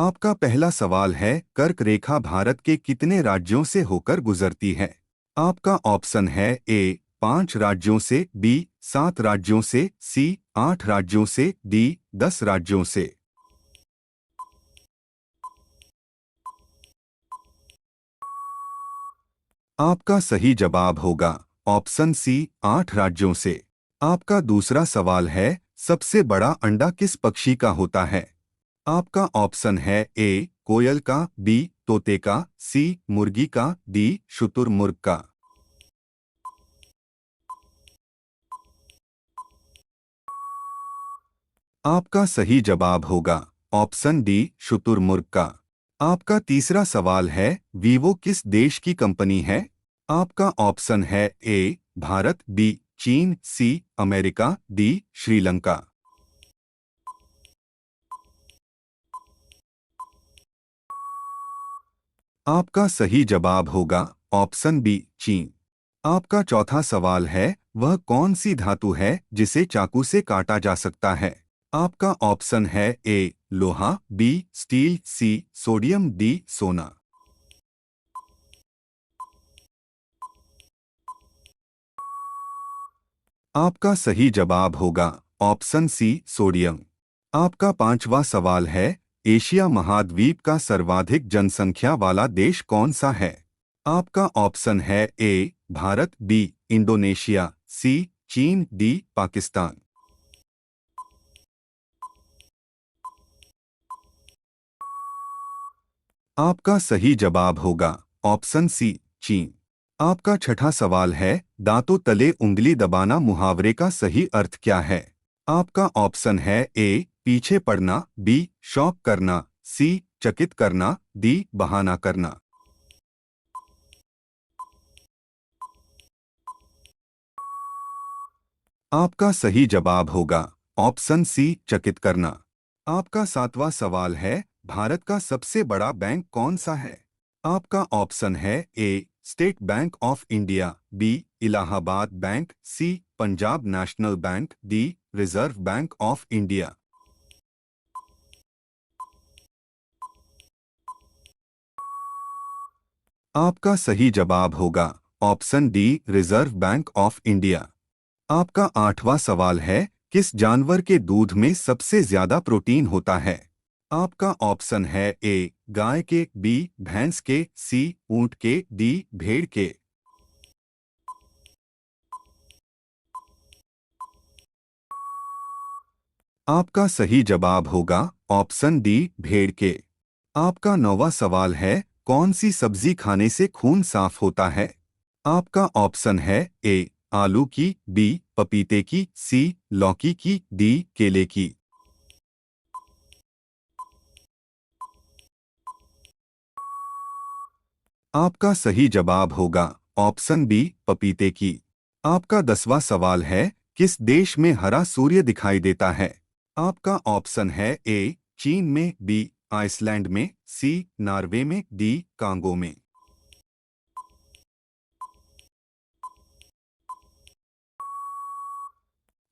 आपका पहला सवाल है, कर्क रेखा भारत के कितने राज्यों से होकर गुजरती है? आपका ऑप्शन है ए 5 राज्यों से, बी 7 राज्यों से, सी 8 राज्यों से, डी 10 राज्यों से। आपका सही जवाब होगा ऑप्शन सी 8 राज्यों से। आपका दूसरा सवाल है, सबसे बड़ा अंडा किस पक्षी का होता है? आपका ऑप्शन है ए कोयल का, बी तोते का, सी मुर्गी का, डी शुतुरमुर्ग का। आपका सही जवाब होगा ऑप्शन डी शुतुरमुर्ग का। आपका तीसरा सवाल है, वीवो किस देश की कंपनी है? आपका ऑप्शन है ए भारत, बी चीन, सी अमेरिका, डी श्रीलंका। आपका सही जवाब होगा ऑप्शन बी चीन। आपका चौथा सवाल है, वह कौन सी धातु है जिसे चाकू से काटा जा सकता है? आपका ऑप्शन है ए लोहा, B steel, C sodium, D सोना। आपका सही जवाब होगा ऑप्शन सी सोडियम। आपका पांचवा सवाल है, एशिया महाद्वीप का सर्वाधिक जनसंख्या वाला देश कौन सा है? आपका ऑप्शन है ए भारत, बी इंडोनेशिया, सी चीन, डी पाकिस्तान। आपका सही जवाब होगा ऑप्शन सी चीन। आपका छठा सवाल है, दांतों तले उंगली दबाना मुहावरे का सही अर्थ क्या है? आपका ऑप्शन है ए पीछे पड़ना, बी शौक करना, सी चकित करना, डी बहाना करना। आपका सही जवाब होगा ऑप्शन सी चकित करना। आपका सातवां सवाल है, भारत का सबसे बड़ा बैंक कौन सा है? आपका ऑप्शन है A state bank of India, B Allahabad bank, C Punjab national bank, D reserve bank of India. आपका सही जवाब होगा option D reserve bank of India. आपका आठवां सवाल है, किस जानवर के दूध में सबसे ज्यादा प्रोटीन होता है? आपका ऑप्शन है ए गाय के, बी भैंस के, सी ऊंट के, डी भेड़ के। आपका सही जवाब होगा ऑप्शन डी भेड़ के। आपका नौवां सवाल है, कौन सी सब्जी खाने से खून साफ होता है? आपका ऑप्शन है ए आलू की, बी पपीते की, सी लौकी की, डी केले की। आपका सही जवाब होगा ऑप्शन बी पपीते की। आपका 10वां सवाल है, किस देश में हरा सूर्य दिखाई देता है? आपका ऑप्शन है ए चीन में, बी आइसलैंड में, सी नॉर्वे में, डी कांगो में।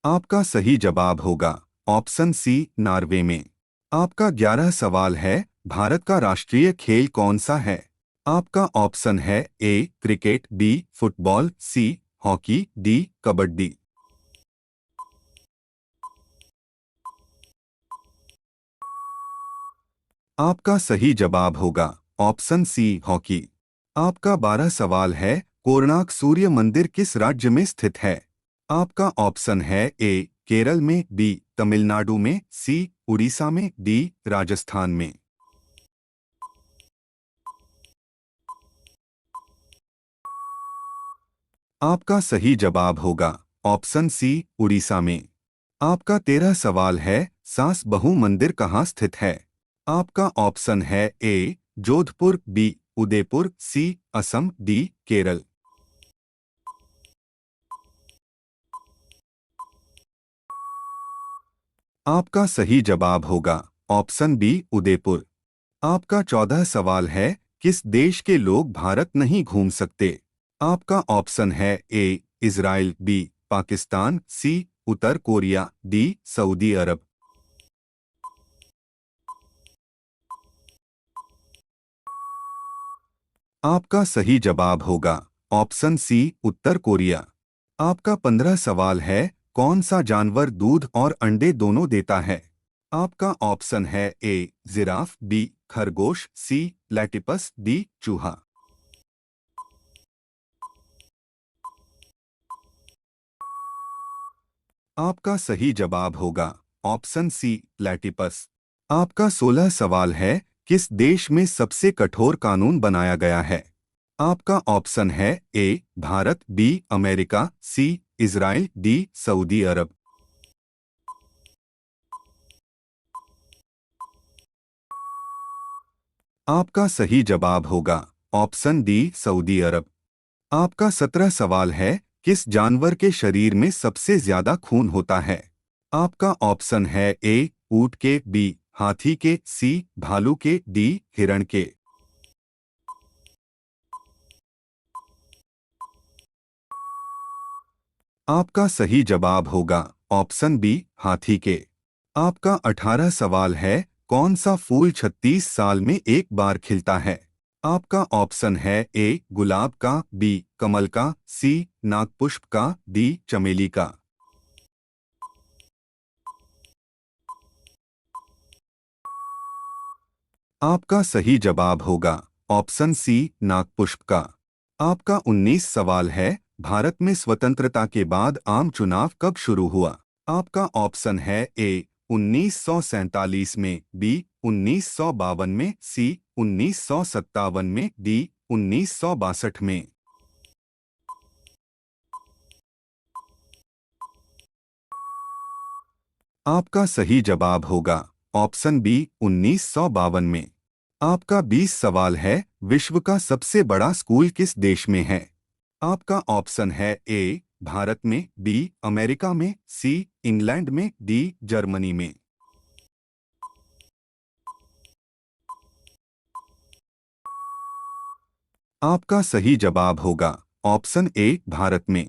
आपका सही जवाब होगा ऑप्शन सी नॉर्वे में। आपका 11 सवाल है, भारत का राष्ट्रीय खेल कौन सा है? आपका ऑप्शन है A cricket, B football, C hockey, D kabaddi. आपका सही जवाब होगा ऑप्शन सी हॉकी। आपका 12 सवाल है, कोणार्क सूर्य मंदिर किस राज्य में स्थित है? आपका ऑप्शन है ए केरल में, बी तमिलनाडु में, सी उड़ीसा में, डी राजस्थान में। आपका सही जवाब होगा ऑप्शन सी उड़ीसा में। आपका 13 सवाल है, सास बहू मंदिर कहाँ स्थित है? आपका ऑप्शन है ए जोधपुर, बी उदयपुर, सी असम, डी केरल। आपका सही जवाब होगा ऑप्शन बी उदयपुर। आपका 14 सवाल है, किस देश के लोग भारत नहीं घूम सकते? आपका ऑप्शन है ए इजराइल, बी पाकिस्तान, सी उत्तर कोरिया, डी सऊदी अरब। आपका सही जवाब होगा ऑप्शन सी उत्तर कोरिया। आपका 15 सवाल है, कौन सा जानवर दूध और अंडे दोनों देता है? आपका ऑप्शन है ए जिराफ, बी खरगोश, सी प्लेटिपस, डी चूहा। आपका सही जवाब होगा ऑप्शन सी प्लेटिपस। आपका 16 सवाल है, किस देश में सबसे कठोर कानून बनाया गया है? आपका ऑप्शन है A Bharat, B America, C Israel, D Saudi Arabia. आपका सही जवाब होगा ऑप्शन डी सऊदी अरब। आपका 17 सवाल है, किस जानवर के शरीर में सबसे ज्यादा खून होता है? आपका ऑप्शन है ए ऊंट के, बी हाथी के, सी भालू के, डी हिरण के। आपका सही जवाब होगा ऑप्शन बी हाथी के। आपका 18 सवाल है, कौन सा फूल 36 साल में एक बार खिलता है? आपका ऑप्शन है ए गुलाब का, बी कमल का, सी नागपुष्प का, डी चमेली का। आपका सही जवाब होगा ऑप्शन सी नागपुष्प का। आपका 19 सवाल है, भारत में स्वतंत्रता के बाद आम चुनाव कब शुरू हुआ? आपका ऑप्शन है ए 1947 में, बी 1952 में, सी 1957 में, डी 1962 में। आपका सही जवाब होगा ऑप्शन बी 1952 में। आपका 20 सवाल है, विश्व का सबसे बड़ा स्कूल किस देश में है? आपका ऑप्शन है ए भारत में, बी अमेरिका में, सी इंग्लैंड में, डी जर्मनी में। आपका सही जवाब होगा ऑप्शन ए भारत में।